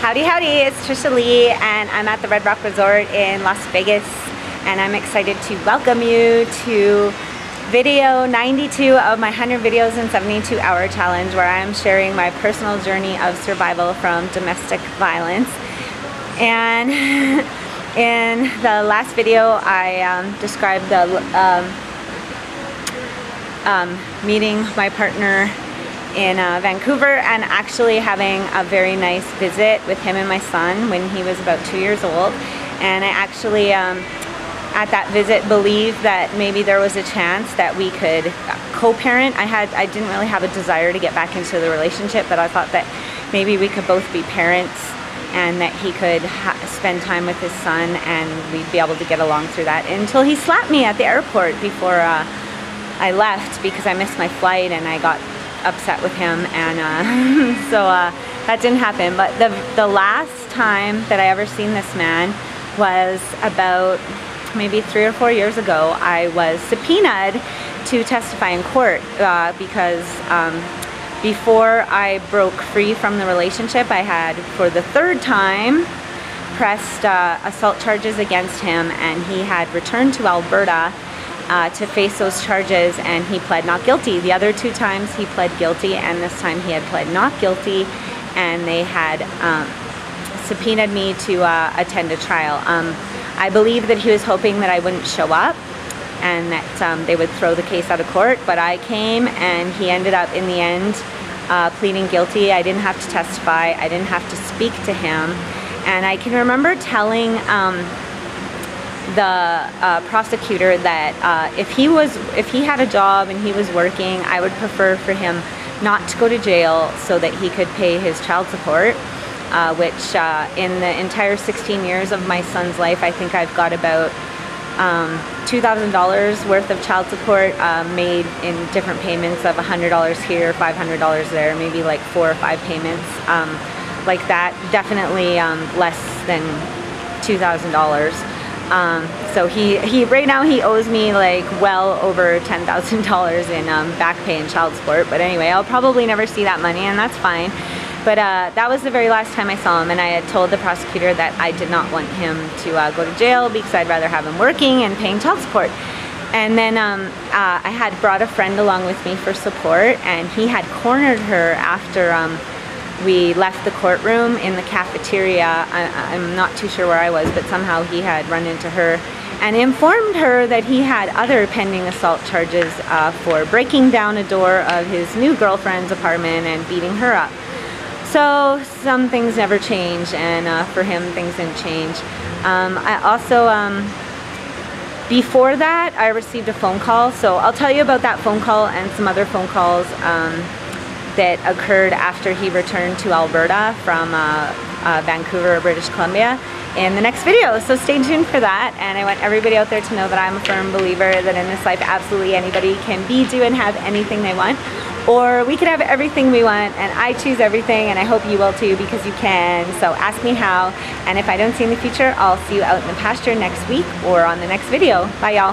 Howdy howdy, it's Trishaly and I'm at the Red Rock Resort in Las Vegas, and I'm excited to welcome you to video 92 of my 100 videos in 72 hour challenge, where I'm sharing my personal journey of survival from domestic violence. And in the last video I described the meeting my partner in Vancouver and actually having a very nice visit with him and my son when he was about 2 years old. And I actually at that visit believed that maybe there was a chance that we could co-parent. I didn't really have a desire to get back into the relationship, but I thought that maybe we could both be parents and that he could spend time with his son and we'd be able to get along through that, until he slapped me at the airport before I left because I missed my flight and I got upset with him, and so that didn't happen. But the last time that I ever seen this man was about maybe 3 or 4 years ago. I was subpoenaed to testify in court because before I broke free from the relationship, I had for the third time pressed assault charges against him, and he had returned to Alberta to face those charges, and he pled not guilty. The other 2 times he pled guilty, and this time he had pled not guilty, and they had subpoenaed me to attend a trial. I believe that he was hoping that I wouldn't show up and that they would throw the case out of court, but I came and he ended up in the end pleading guilty. I didn't have to testify, I didn't have to speak to him, and I can remember telling the prosecutor that if he had a job and he was working, I would prefer for him not to go to jail so that he could pay his child support, which in the entire 16 years of my son's life, I think I've got about $2,000 worth of child support made in different payments of $100 here, $500 there, maybe like 4 or 5 payments like that. Definitely less than $2,000. So he right now he owes me like well over $10,000 in back pay and child support. But anyway, I'll probably never see that money, and that's fine. But that was the very last time I saw him, and I had told the prosecutor that I did not want him to go to jail because I'd rather have him working and paying child support. And then I had brought a friend along with me for support, and he had cornered her after we left the courtroom in the cafeteria. I'm not too sure where I was, but somehow he had run into her and informed her that he had other pending assault charges for breaking down a door of his new girlfriend's apartment and beating her up. So some things never change, and for him things didn't change. I also, before that, I received a phone call. So I'll tell you about that phone call and some other phone calls that occurred after he returned to Alberta from Vancouver, British Columbia, in the next video. So stay tuned for that. And I want everybody out there to know that I'm a firm believer that in this life absolutely anybody can be, do, and have anything they want, or we could have everything we want, and I choose everything, and I hope you will too, because you can. So ask me how, and if I don't see you in the future, I'll see you out in the pasture next week or on the next video. Bye y'all.